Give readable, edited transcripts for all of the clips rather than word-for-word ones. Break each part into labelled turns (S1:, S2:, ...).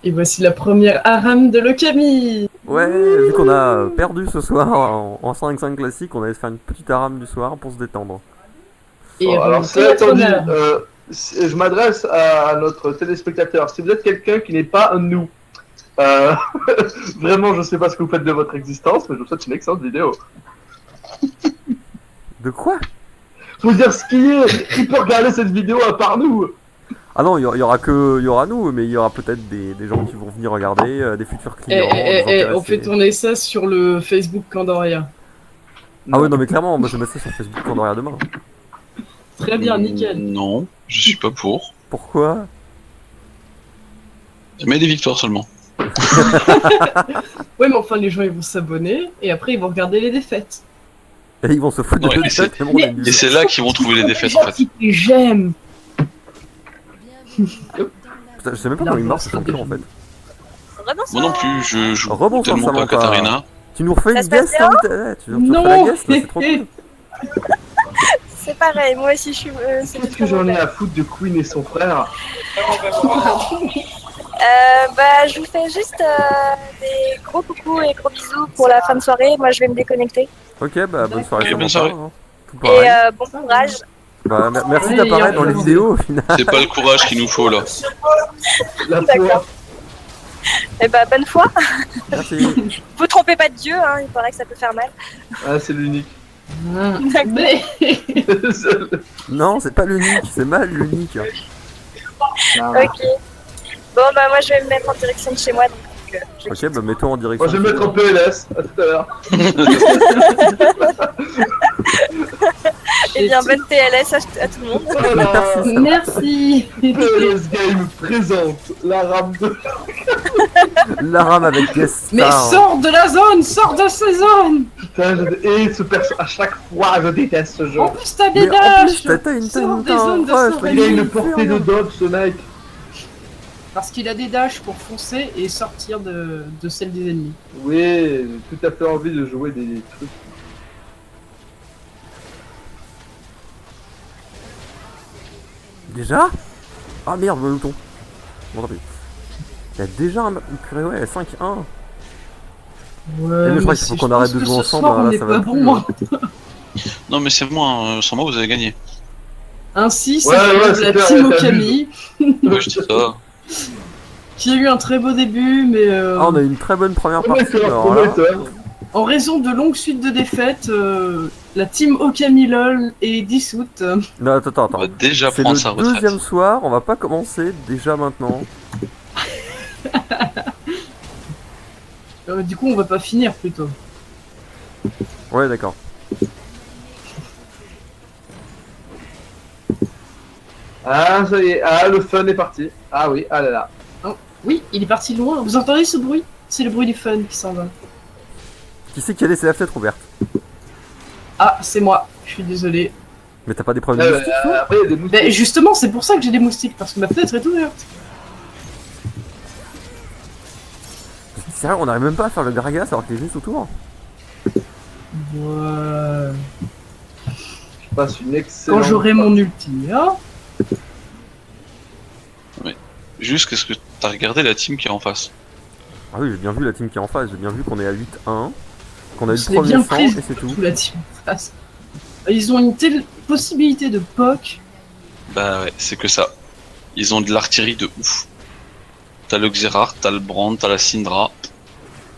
S1: Et voici la première Aram de Lokami.
S2: Ouais, vu qu'on a perdu ce soir en 5-5 classique, on allait se faire une petite arame du soir pour se détendre.
S1: Et
S3: Bon, alors, cela étant dit,
S1: Théâtre
S3: je m'adresse à notre téléspectateur. Si vous êtes quelqu'un qui n'est pas un nous, euh, vraiment, je ne sais pas ce que vous faites de votre existence, mais je vous souhaite une excellente vidéo.
S2: De quoi?
S3: Faut dire ce qui est. Qui peut regarder cette vidéo à part nous?
S2: Ah non, il y aura nous, mais il y aura peut-être des gens qui vont venir regarder, des futurs clients.
S1: on fait tourner ça sur le Facebook Candoria.
S2: Ah ouais, non mais clairement, moi je vais mettre ça sur Facebook quand on regarde demain.
S1: Très bien, nickel.
S4: Non, je suis pas pour.
S2: Pourquoi?
S4: Mais des victoires seulement.
S1: Ouais, mais enfin, les gens ils vont s'abonner et après ils vont regarder les défaites.
S2: Et ils vont se foutre de
S4: Ouais,
S2: notre
S4: et
S2: tête, mais bon, on a une
S4: Et
S2: vidéo.
S4: c'est là qu'ils vont trouver les défaites en fait.
S1: J'aime.
S2: Putain, je sais même pas comment il marche ce champion en fait.
S4: Moi non plus, je joue
S2: Rebonsoir,
S4: tellement pas
S2: Samantha.
S4: Katarina.
S2: Tu nous refais
S5: Ça
S2: une
S5: se passe
S2: guest,
S5: bien
S2: hein, tu nous refais la guest, là, c'est trop cool.
S5: C'est pareil, moi aussi je suis.
S3: Qu'est-ce que j'en ai à foutre de Queen et son frère?
S5: Bah, je vous fais juste des gros coucous et gros bisous pour la fin de soirée. Moi, je vais me déconnecter.
S2: Ok, bah bonne soirée,
S4: Ok,
S2: Samantha,
S4: bonne soirée.
S2: hein. Tout
S5: Et
S2: pareil.
S5: bon courage.
S2: Bah, merci
S1: Ouais,
S2: d'apparaître
S1: et
S2: dans les vidéos au final.
S4: C'est pas le courage qu'il nous faut là.
S3: La
S5: D'accord.
S3: foi.
S5: Et bah, bonne foi.
S2: Merci.
S5: Vous trompez pas de Dieu, hein, il paraît que ça peut faire mal.
S3: Ah, c'est l'unique.
S1: Mais
S2: Non, c'est pas l'unique, c'est mal l'unique.
S3: Non.
S5: Ok. Bon, bah, moi, je vais me mettre en direction de chez moi. Donc,
S2: Ok, bah mets-toi en direction.
S3: Moi, je vais me mettre en PLS. À tout à l'heure.
S5: Eh bien, bonne TLS à tout le monde.
S3: Voilà.
S1: merci.
S3: PLS Game présente la rame de.
S2: La rame avec guest
S1: Mais
S2: star.
S1: sors de la zone, sors de ces zones.
S3: Putain, et ce perso, à chaque fois, je déteste ce jeu.
S1: En plus t'as des
S2: Mais en
S1: dashs.
S2: plus, t'as une
S1: Sors des
S2: t'as un
S1: zones de
S2: rush,
S1: survie.
S3: Il a une portée de dog, ce mec.
S1: Parce qu'il a des dashs pour foncer et sortir de celle des ennemis.
S3: Oui, j'ai tout à fait envie de jouer des trucs.
S2: Déjà? Ah merde, le mouton. Bon, tant pis. Il y a déjà un purée, ouais, 5-1.
S1: Ouais,
S2: mais je crois qu'il faut qu'on arrête de jouer ensemble,
S1: Soir,
S2: là,
S1: on est
S2: ça
S1: pas
S2: va
S1: bon.
S2: plus,
S1: Hein.
S4: Non mais c'est moi, sans moi vous avez gagné.
S1: Ainsi,
S3: Ouais,
S1: ça
S3: ouais,
S1: fait
S3: c'est
S1: la
S3: clair,
S1: team
S3: t'as
S1: Okami,
S4: Ouais, je dis ça.
S1: qui a eu un très beau début, mais
S2: Ah, on a eu une très bonne première partie.
S3: Prometteur,
S2: Alors là,
S3: prometteur.
S1: en raison de longues suites de défaites, la team Okami LOL est dissoute.
S2: non, attends.
S4: On va déjà
S2: C'est
S4: prendre sa
S2: le
S4: retraite.
S2: deuxième soir, on va pas commencer déjà maintenant.
S1: Du coup, on va pas finir plutôt.
S2: Ouais, d'accord.
S3: Ah, ça y est, ah, le fun est parti. Ah oui, ah là là.
S1: Oui, il est parti loin. Vous entendez ce bruit? C'est le bruit du fun qui s'en va.
S2: Qui c'est qui a laissé la fenêtre ouverte?
S1: Ah, c'est moi. Je suis désolé.
S2: Mais t'as pas des problèmes de moustiques, toi?
S3: Après, il y a des moustiques.
S1: Mais justement, c'est pour ça que j'ai des moustiques, parce que ma fenêtre est ouverte.
S2: Sérieux, on arrive même pas à faire le Gragas alors qu'il est juste autour?
S1: Ouais.
S3: Je passe une excellente.
S1: Quand j'aurai mon ulti, hein.
S4: Juste qu'est-ce que t'as regardé la team qui est en face.
S2: Ah oui, j'ai bien vu la team qui est en face, j'ai bien vu qu'on est à 8-1, qu'on a eu
S1: Je
S2: le
S1: l'ai
S2: premier
S1: bien
S2: sang
S1: prise
S2: et c'est tout.
S1: toute la team en face. Ils ont une telle possibilité de poke.
S4: Bah ouais, c'est que ça. Ils ont de l'artillerie de ouf. T'as le Xerard, t'as le Brand, t'as la Syndra.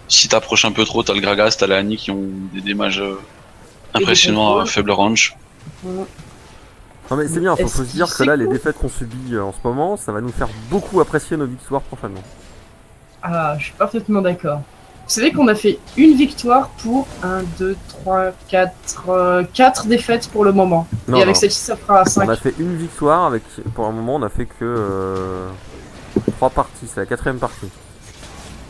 S4: Si t'approches un peu trop, t'as le Gragas, t'as la Annie qui ont des damages impressionnants à
S1: contrôles.
S4: faible range.
S2: Non mais c'est bien, faut
S1: Est-ce
S2: se dire
S1: qu'il
S2: que là
S1: sait
S2: les
S1: quoi
S2: défaites qu'on subit en ce moment, ça va nous faire beaucoup apprécier nos victoires prochainement.
S1: Ah, je suis parfaitement d'accord. Vous savez qu'on a fait une victoire pour 1, 2, 3, 4 défaites pour le moment.
S2: Non,
S1: Et avec
S2: non.
S1: celle-ci, ça fera 5.
S2: On a fait une victoire avec, pour un moment on a fait que 3 parties, c'est la 4ème partie.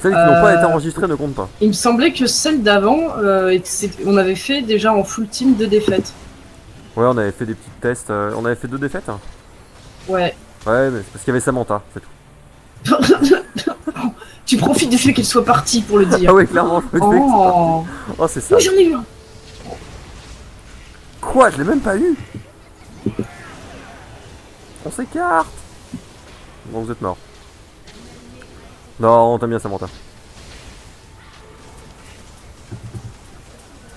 S2: Celles qui n'ont pas été enregistrées ne comptent pas.
S1: Il me semblait que celle d'avant, on avait fait déjà en full team 2 défaites.
S2: Ouais, on avait fait des petits tests, on avait fait 2 défaites hein.
S1: Ouais.
S2: Ouais, mais c'est parce qu'il y avait Samantha, c'est tout.
S1: Tu profites du fait qu'elle soit partie pour le dire.
S2: Ah ouais, clairement, je me disais que c'est parti.
S1: Oh,
S2: Oh, c'est ça.
S1: oui, j'en ai eu un.
S2: Quoi? Je l'ai même pas eu. On s'écarte. Bon, vous êtes mort. Non, t'aimes bien Samantha.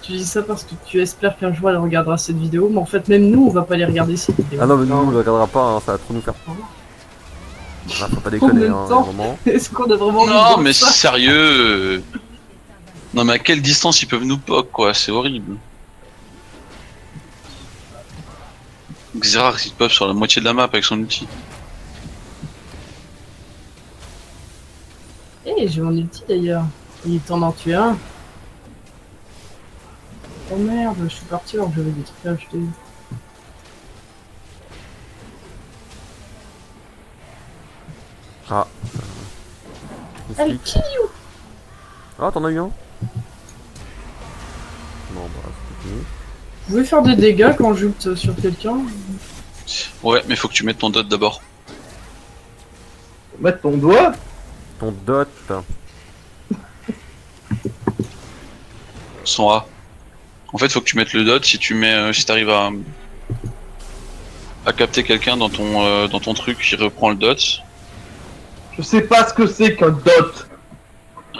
S1: Tu dis ça parce que tu espères qu'un jour elle regardera cette vidéo, mais en fait même nous on va pas les regarder cette vidéo.
S2: Ah non, mais nous,
S3: Non.
S2: on ne regardera pas, hein, ça va trop nous faire. Ah, faut pas
S1: En
S2: déconner,
S1: même
S2: hein,
S1: temps.
S2: à un moment.
S1: Est-ce qu'on a vraiment envie de
S4: Non,
S1: voir
S4: mais
S1: ça
S4: sérieux. Non, mais à quelle distance ils peuvent nous poke, quoi? C'est horrible. Xerax, il pop sur la moitié de la map avec son ulti.
S1: Eh, j'ai mon ulti d'ailleurs. Il est temps d'en tuer un. Oh merde, je suis parti alors que j'avais des trucs à acheter.
S2: Ah.
S1: Elle
S2: Mystique.
S1: kill you.
S2: Ah, t'en as eu un? Bon, bah, c'est fini.
S1: Vous pouvez faire des dégâts quand j'ult sur quelqu'un?
S4: Ouais, mais faut que tu mettes ton dot d'abord.
S3: Mettre ton doigt.
S2: Ton dot.
S4: Son A. En fait, faut que tu mettes le dot si tu mets, si t'arrives à capter quelqu'un dans ton truc qui reprend le dot.
S3: Je sais pas ce que c'est qu'un dot.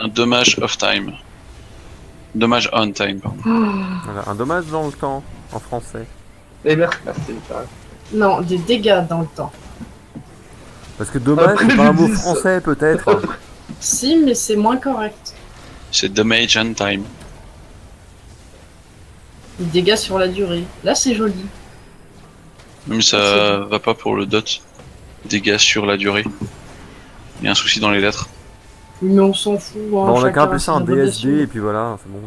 S4: Un dommage off time. Dommage on time, pardon.
S2: Voilà, un dommage dans le temps, en français.
S3: Et merci, ça.
S1: Non, des dégâts dans le temps.
S2: Parce que dommage, c'est pas un mot
S3: préjudice.
S2: français, peut-être.
S1: Si, mais c'est moins correct.
S4: C'est damage on time.
S1: Des dégâts sur la durée. Là, c'est joli.
S4: Même ça va pas pour le dot. Dégâts sur la durée. Il y a un souci dans les lettres.
S1: Mais on s'en fout. Hein,
S2: Bon, on a
S1: chacun
S2: qu'à appeler
S1: a
S2: ça un
S1: ses
S2: DSD,
S1: relations.
S2: et puis voilà, c'est bon.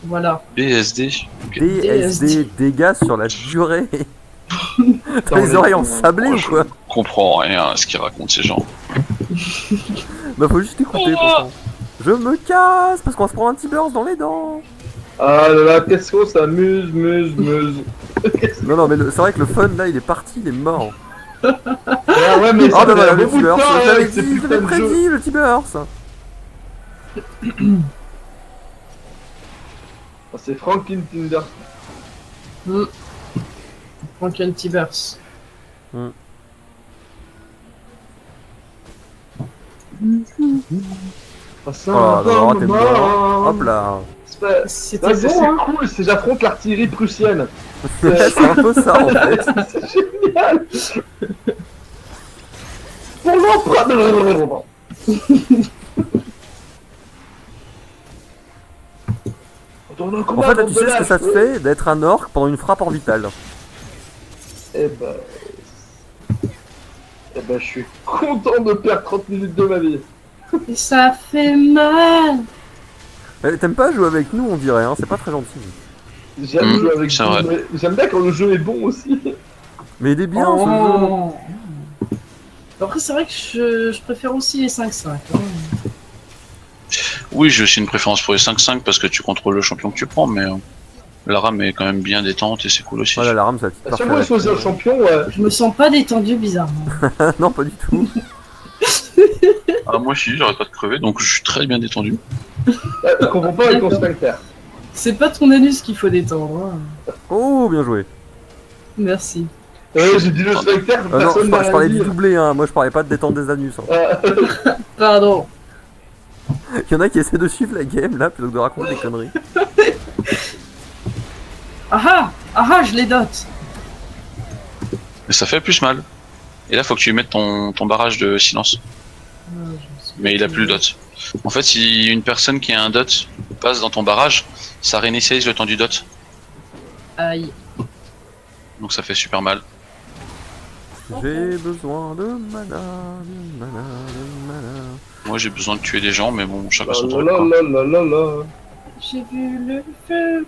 S1: Voilà.
S4: BSD. Ok.
S2: DSD, dégâts sur la durée. T'as
S3: Dans
S2: les
S3: les-
S2: oreilles ensablées ou quoi?
S4: Je comprends rien à ce qu'ils racontent ces gens.
S2: Bah faut juste écouter pourtant. Je me casse parce qu'on va se prendre un petit burst dans les dents.
S3: Ah là là, qu'est-ce qu'on s'amuse, muse.
S2: Non mais c'est vrai que le fun là il est parti, il est mort.
S3: Ah ouais, mais
S2: Ah
S3: ça
S2: bah
S3: fait
S2: voilà le
S3: beaucoup
S2: petit
S3: de temps
S2: burst, je
S3: hein,
S2: l'avais
S3: avec ces
S2: dit, je
S3: putains
S2: l'avais
S3: de jeux.
S2: prédit le petit burst.
S3: Ah, c'est Franklin Tinder.
S1: Franklin Tibers.
S3: Ah, ça
S2: Oh
S3: va,
S2: là là, t'es
S3: maman.
S2: mort. Hop là.
S3: C'est pas-
S1: C'était
S3: Ouais, c'est
S1: bon, hein.
S3: cool, c'est j'affronte l'artillerie prussienne.
S2: C'est un peu ça en fait.
S3: C'est génial. Pour l'empereur.
S2: En fait là tu sais ce que ça te fait d'être un orc pendant une frappe orbitale.
S3: Eh ben, je suis content de perdre 30 minutes de ma vie.
S1: Et ça fait mal.
S2: T'aimes pas jouer avec nous on dirait, hein, c'est pas très gentil.
S3: J'aime jouer avec
S4: c'est
S3: vous,
S4: vrai.
S3: mais j'aime bien quand le jeu est bon aussi.
S2: Mais il est bien ce jeu.
S1: Oh. Après, c'est vrai que je préfère aussi les 5-5. hein.
S4: Oui, j'ai aussi une préférence pour les 5-5 parce que tu contrôles le champion que tu prends, mais la RAM est quand même bien détente et c'est cool aussi.
S2: Voilà la rame ça
S3: Si on voulait choisir le champion,
S1: Je me sens pas détendu bizarrement.
S2: Non pas du tout.
S4: Ah, moi aussi, j'arrête pas de crever, donc je suis très bien détendu.
S3: je comprends pas avec ton sphincter.
S1: C'est pas ton anus qu'il faut détendre. hein.
S2: Oh bien joué.
S1: Merci.
S3: Ouais, j'ai dit le sphincter,
S2: Ah non,
S3: personne n'a
S2: je
S3: rien
S2: parlais
S3: dit.
S2: du doublé, hein. Moi je parlais pas de détendre des anus. Hein.
S1: Pardon.
S2: Il y en a qui essaient de suivre la game là plutôt que de raconter des conneries.
S1: Ah ah, je les dote.
S4: Mais ça fait plus mal. Et là, faut que tu mettes ton barrage de silence. Mais il a plus le dot. En fait, si une personne qui a un dot passe dans ton barrage, ça réinitialise le temps du dot.
S1: Aïe.
S4: Donc ça fait super mal.
S2: J'ai besoin de mana, de mana, de mana.
S4: Moi, j'ai besoin de tuer des gens, mais bon, chacun son
S3: Oh
S4: truc.
S3: là
S4: quoi.
S3: là là là là.
S1: J'ai vu le feu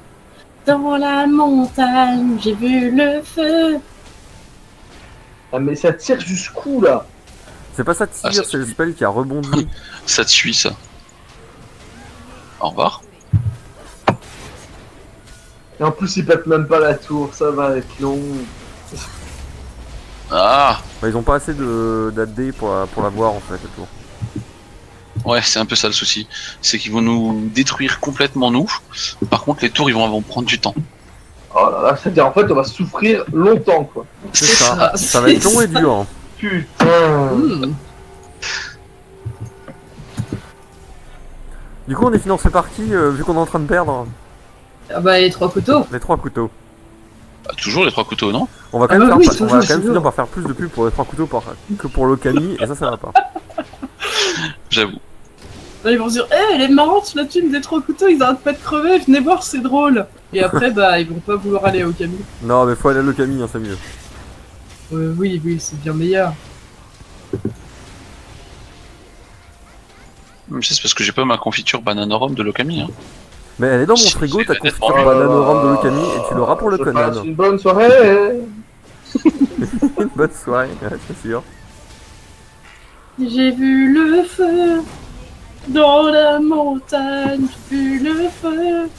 S1: dans la montagne. J'ai vu le feu.
S3: Ah mais ça tire jusqu'où là?
S2: C'est pas ça
S4: Ah,
S2: tire,
S4: ça
S2: c'est le
S4: tue.
S2: spell qui a rebondi.
S4: Ça te suit, ça. Au revoir.
S3: Et en plus ils pètent même pas la tour, ça va être long.
S4: Ah
S2: Bah, ils ont pas assez d'AD pour la voir en fait le tour.
S4: ouais, c'est un peu ça le souci. C'est qu'ils vont nous détruire complètement, nous. Par contre, les tours, ils vont prendre du temps.
S3: Oh là là, c'est-à-dire en fait on va souffrir longtemps quoi.
S2: C'est ça. Ça va être long et dur. Hein.
S3: Putain.
S1: Hmm.
S2: Du coup, on est financé par qui, vu qu'on est en train de perdre
S1: Ah bah, les 3 couteaux.
S2: les 3 couteaux.
S4: Bah, toujours les 3 couteaux, non?
S2: On va quand
S1: Ah
S2: même,
S1: bah oui,
S2: on va
S1: toujours,
S2: quand même
S1: toujours.
S2: finir par faire plus de pub pour les 3 couteaux que pour l'Okami, et ça va pas.
S4: J'avoue.
S1: Là, ils vont se dire, elle est marrante la thune des 3 couteaux, ils arrêtent pas de crever, venez voir, c'est drôle. Et après, bah, ils vont pas vouloir aller au Camille.
S2: Non, mais faut aller à l'Okami, hein, c'est mieux.
S1: Oui, oui, c'est bien meilleur.
S4: Même si c'est parce que j'ai pas ma confiture Bananorum de l'Okami. Hein.
S2: Mais elle est dans mon
S4: Si,
S2: frigo,
S4: c'est
S2: ta
S4: honnêtement.
S2: confiture Bananorum de l'Okami, et tu l'auras pour le
S3: Je passe
S2: Conan.
S3: une bonne soirée.
S2: Une bonne soirée, ouais, c'est sûr.
S1: J'ai vu le feu dans la montagne, j'ai vu le feu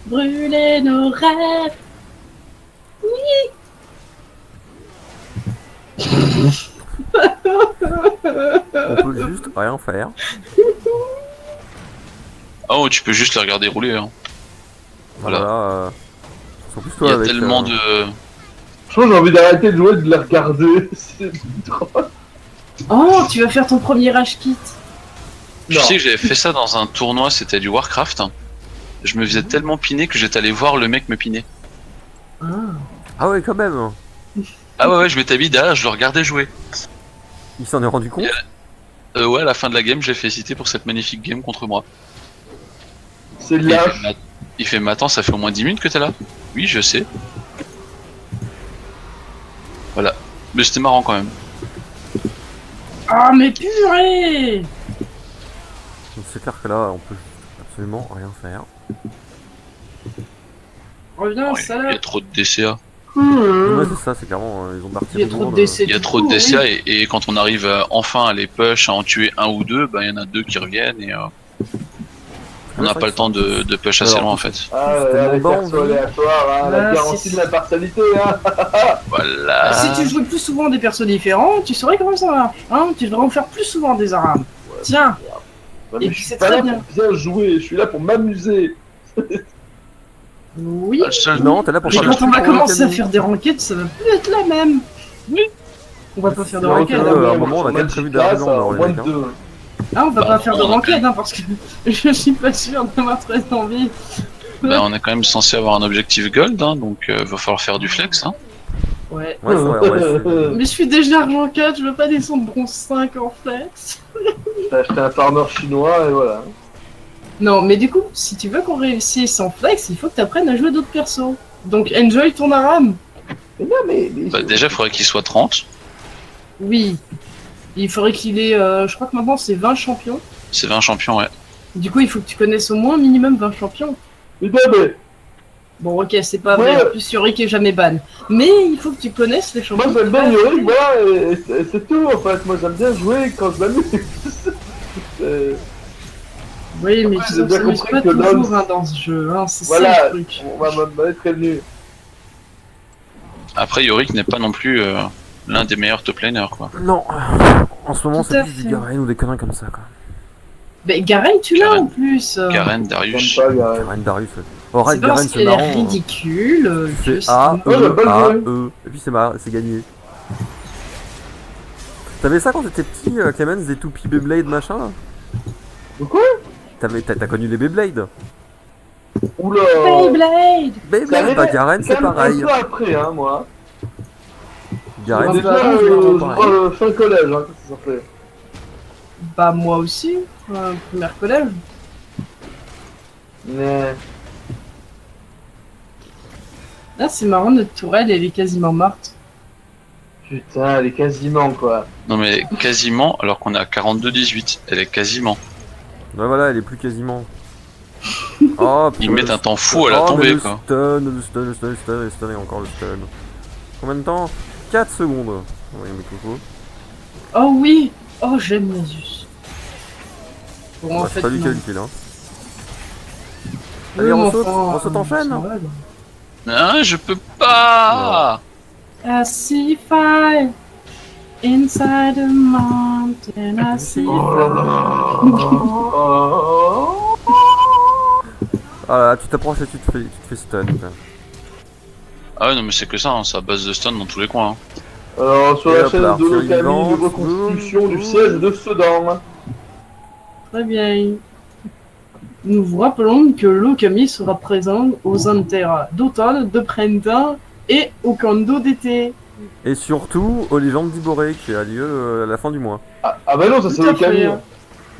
S1: brûler nos rêves.
S2: On peut juste rien faire.
S4: Oh, tu peux juste les regarder rouler. Hein. Voilà.
S2: Sont plus
S4: Il
S2: toi
S4: y a
S2: avec,
S4: tellement de.
S3: Franchement, j'ai envie d'arrêter de jouer et de les regarder. C'est trop.
S1: Oh, tu vas faire ton premier rage kit.
S4: Tu sais que j'avais fait ça dans un tournoi, c'était du Warcraft. Je me faisais tellement piner que j'étais allé voir le mec me piner.
S1: Ah.
S2: Ah ouais, quand même.
S4: Ah ouais, je m'étais mis derrière, je le regardais jouer.
S2: Il s'en est rendu compte.
S4: Ouais, à la fin de la game, j'ai félicité pour cette magnifique game contre moi.
S3: C'est
S4: Et
S3: lâche.
S4: il fait, mais attends, ça fait au moins 10 minutes que t'es là? Oui, je sais. Voilà. Mais c'était marrant quand même.
S1: Ah, mais purée!
S2: Donc c'est clair que là, on peut absolument rien faire.
S1: Reviens,
S4: Il y
S1: salope.
S4: a trop de DCA.
S2: Ouais, c'est ça, c'est clairement, ils ont parti.
S1: Il y a trop de décès.
S4: Il y a
S1: du
S4: trop de
S1: coup,
S4: DCA
S1: oui.
S4: et quand on arrive enfin à les push, à en tuer un ou deux, bah il y en a deux qui reviennent et on n'a pas le temps de push assez
S2: Alors,
S4: loin en fait.
S3: Ah,
S2: C'est
S3: là, les
S2: tellement
S3: persos
S2: bon.
S3: aléatoires, hein, la
S1: Ah,
S3: garantie
S1: c'est-
S3: de l'impartialité, hein.
S4: Voilà.
S1: Si tu jouais plus souvent des persos différents, tu saurais comment ça va. Hein, tu devrais en faire plus souvent des arabes. Tiens,
S3: Ouais,
S1: Et
S3: mais
S1: puis
S3: je suis
S1: c'est
S3: pas
S1: très
S3: là
S1: bien.
S3: pour bien jouer, je suis là pour m'amuser.
S1: oui.
S4: Ah, le seul-
S2: Non, t'es là pour
S1: Mais
S2: faire
S1: quand on va
S2: pour le
S1: commencer à
S2: Okami.
S1: faire des ranked, ça va plus être la même. Oui. On va pas faire de
S2: C'est vrai
S1: ranked.
S2: que,
S1: Hein.
S2: à un moment, on a quand même prévu d'arriver en
S3: moins
S2: Norvège,
S3: de
S2: hein.
S3: deux.
S1: Ah, on va
S4: Bah,
S1: pas faire de
S4: on a
S1: ranked, hein, parce que je suis pas sûr d'avoir très envie.
S4: Bah, on est quand même censé avoir un objectif gold, hein, donc va falloir faire du flex. Hein.
S1: Ouais.
S2: Ouais, c'est vrai, ouais,
S1: Mais je suis déjà argent 4, je veux pas descendre bronze 5 en flex.
S3: J'ai acheté un farmer chinois et voilà.
S1: Non, mais du coup, si tu veux qu'on réussisse en flex, il faut que tu apprennes à jouer d'autres persos. Donc enjoy ton aram.
S3: Mais non, mais.
S4: Bah, déjà, il faudrait qu'il soit 30.
S1: Oui. Il faudrait qu'il ait, je crois que maintenant c'est 20 champions.
S4: C'est 20 champions, ouais.
S1: Du coup, il faut que tu connaisses au moins minimum 20 champions.
S3: Putain, mais.
S1: Bon, ok, c'est pas
S3: Ouais.
S1: vrai. En plus, Yorick est jamais ban. Mais il faut que tu connaisses les champions.
S3: Moi j'aime bien Yorick, voilà, et c'est tout en fait. Moi j'aime bien jouer quand je m'amuse. Euh,
S1: Oui, mais
S3: Ouais,
S1: tu
S3: j'ai bien
S1: s'amuses
S3: compris
S1: pas
S3: que
S1: toujours
S3: l'homme-
S1: hein, dans ce jeu. Hein, c'est ça
S3: Voilà,
S1: le truc.
S3: on va m'être prévenu.
S4: Après, Yorick n'est pas non plus l'un des meilleurs top laners, quoi.
S2: Non, en ce moment,
S1: Tout
S2: c'est
S1: à
S2: plus du
S1: fait.
S2: Garen ou des conneries comme ça, quoi.
S1: Mais Garen, tu l'as
S4: Garen.
S1: en plus.
S4: Garen,
S3: J'aime
S4: Darius.
S3: pas, Garen.
S2: Garen Darius, ouais. Oh,
S1: C'est
S2: arrête,
S1: pas parce
S2: Garen, c'est
S1: qu'elle est
S2: marrant.
S1: ridicule.
S2: C'est
S1: que
S2: A,
S3: Ouais, j'aime pas le
S2: A,
S3: jeu.
S2: E. Et puis c'est gagné. T'avais ça quand t'étais petit, Clemens, des toupies Beyblade machin là?
S3: De quoi?
S2: T'as connu les Beyblade?
S3: Oula.
S1: Beyblade.
S2: Beyblade, bah Garen c'est pareil.
S3: Un peu après, hein, moi.
S2: Garen c'est
S1: bah,
S3: Déjà,
S2: pareil.
S3: fin collège, hein, qu'est-ce que ça fait?
S1: Bah moi aussi, primaire collège.
S3: Mais.
S1: Là c'est marrant, notre tourelle elle est quasiment morte.
S3: Putain, elle est quasiment quoi.
S4: Non, mais quasiment, alors qu'on est à 42-18. Elle est quasiment.
S2: Ouais voilà, elle est plus quasiment. Oh,
S4: Ils
S2: putain,
S4: mettent un temps fou à la
S2: mais
S4: tomber,
S2: le
S4: quoi.
S2: stun, le stun, le stun, le stun, le stun et encore le stun. Combien de temps? 4 secondes. Oui, mais coucou.
S1: Oh oui. Oh j'aime Nasus. Bon en
S2: Bah,
S1: fait
S2: c'est pas lui qui a eu
S1: non.
S2: le kill, hein.
S1: Oui,
S2: Allez, on
S1: mais
S2: saute,
S1: enfin,
S2: on saute enchaîne.
S1: ça va,
S4: Ah, je peux pas.
S1: I see fire inside the mountain. I see
S3: Oh là là. Oh.
S2: Ah là, tu t'approches et tu te fais stun. quoi.
S4: Ah ouais, non, mais c'est que ça, hein, ça base de stun dans tous les coins. Hein.
S3: Alors, sur
S2: Et
S3: la
S2: hop
S3: chaîne
S2: là,
S3: de
S2: artillerie
S3: l'Okami,
S2: vivante,
S3: reconstitution
S2: boum,
S3: du
S2: boum.
S3: siège de Sedan.
S1: très bien. Nous vous rappelons que l'Okami sera présent aux Antera d'automne, de printemps et au Kando d'été.
S2: Et surtout aux légendes d'Iboré qui a lieu à la fin du mois.
S3: Ah bah non, ça c'est
S1: Tout à
S3: le Camille.
S1: fait.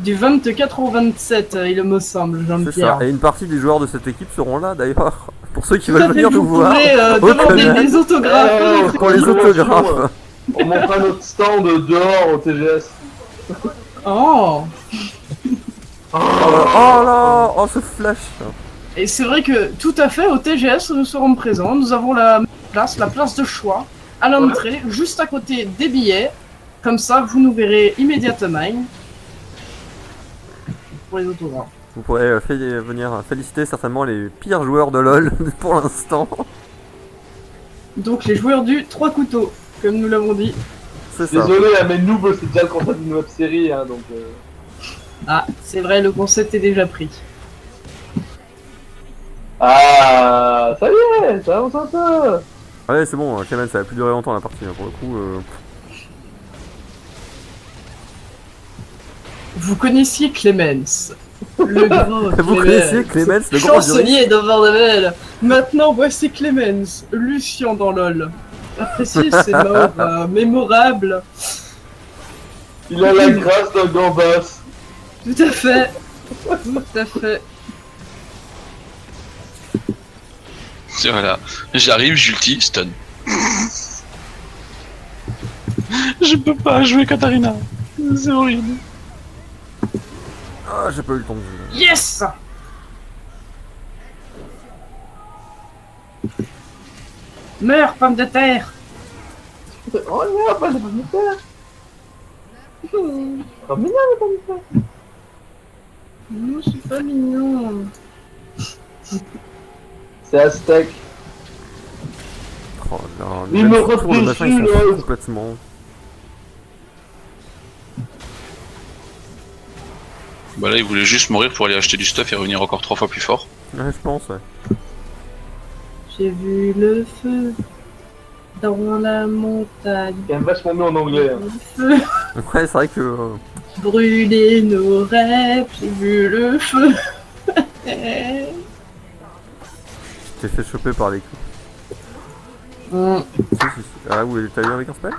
S1: Du 24 au 27, il me semble,
S2: C'est
S1: Jean-Pierre.
S2: ça. Et une partie des joueurs de cette équipe seront là d'ailleurs. Pour ceux qui
S1: Tout à
S2: veulent
S1: fait,
S2: venir nous
S1: vous
S2: voir.
S1: pourrez
S2: au
S1: demander
S2: canal.
S1: des autographes.
S2: Pour les autographes.
S3: On montrera notre stand dehors au TGS.
S1: Oh.
S2: Oh là, oh ce flash.
S1: Et c'est vrai que tout à fait, au TGS, nous serons présents. Nous avons la place de choix, à l'entrée, juste à côté des billets. Comme ça, vous nous verrez immédiatement. Pour les autographes.
S2: Vous pourrez venir féliciter certainement les pires joueurs de LoL pour l'instant.
S1: Donc les joueurs du 3 couteaux, comme nous l'avons dit.
S2: C'est ça.
S3: Désolé, hein, mais Noob c'est déjà le concept d'une web série, hein, donc.
S1: Ah, c'est vrai, le concept est déjà pris.
S3: Ah, ça y est, ça avance un peu.
S2: Ouais, c'est bon, Clément, ça va plus durer longtemps la partie, hein, pour le coup.
S1: Vous connaissiez Clemens, le grand
S2: Vous connaissiez Clemens, le grand
S1: chansonnier de Vandamel. Maintenant, voici Clemens, Lucien dans LoL. Appréciez ces morts mémorables.
S3: Il a la grâce d'un gambas.
S1: Tout à fait. Tout à fait.
S4: Voilà, j'arrive, j'ulti, stun. Je peux pas jouer Katarina. C'est horrible.
S2: Ah, j'ai pas eu le temps de jouer.
S1: Yes. Meurs, pomme de terre.
S3: Oh non, pas de pommes de terre. Oh mignon les pommes de terre.
S1: Non, c'est pas mignon.
S3: C'est Aztec.
S2: Oh non,
S3: Il me
S2: le machin,
S3: refuse
S2: il s'en
S3: dessus,
S2: fout
S3: là.
S2: complètement.
S4: Bah là, il voulait juste mourir pour aller acheter du stuff et revenir encore 3 fois plus fort.
S2: Ouais, je pense, ouais.
S1: J'ai vu le feu dans la montagne.
S3: Il est vachement mieux en anglais. Hein.
S1: Le feu
S2: Ouais, c'est vrai que.
S1: brûler nos rêves. J'ai vu le feu.
S2: Tu t'es fait choper par les coups. Si, si, si. Ah, oui, t'as eu avec un spell?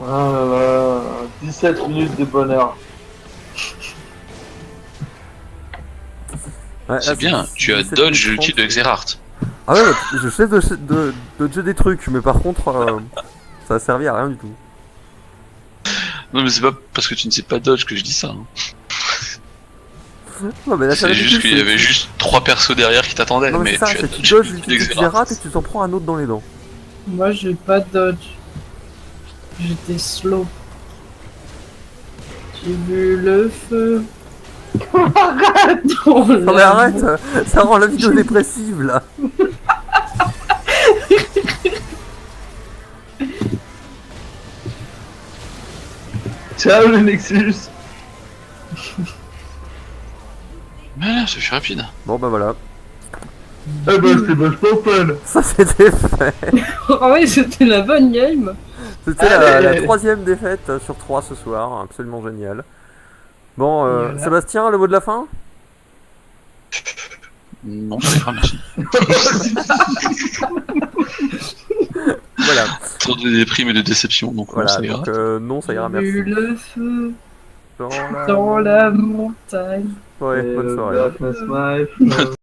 S3: Ah là là, 17 minutes de bonheur.
S2: Ouais,
S4: C'est bien, tu as dodge l'ulti de Xerart.
S2: Ah ouais, je sais de dodger des trucs, mais par contre, ça a servi à rien du tout.
S4: Non mais c'est pas parce que tu ne sais pas dodge que je dis ça. Hein.
S2: Non, mais là,
S4: C'est juste qu'il y avait juste 3 persos derrière qui t'attendaient,
S2: Non, mais
S4: mais
S2: c'est ça,
S4: tu as
S2: c'est que tu
S4: dodge
S2: dodges
S4: l'ulti
S2: l'ulti
S4: de
S2: de Xerath
S4: Xerart.
S2: et tu t'en prends un autre dans les dents.
S1: Moi, j'ai pas de dodge. J'étais slow. J'ai vu le feu. Arrête.
S2: Non, mais arrête, ça rend la vidéo dépressive là.
S3: Ciao le Nexus.
S4: Mais là, ça fut rapide.
S2: Bon, bah voilà,
S3: Eh ben c'est vachement fun.
S2: ça c'était fait.
S1: Ah oui, c'était la bonne game.
S2: C'était
S3: Allez.
S2: la troisième défaite sur 3 ce soir, absolument génial. Bon,
S1: Voilà.
S2: Sébastien, le mot de la fin?
S4: Non, ça ira, merci.
S2: Voilà,
S4: Trop de déprime et de déception, donc
S2: voilà,
S4: non, ça ira.
S2: donc non, ça ira,
S1: J'ai vu
S2: merci.
S1: le feu
S2: Dans la-
S1: dans la montagne.
S2: Ouais, bonne soirée.
S3: Darkness, my friend.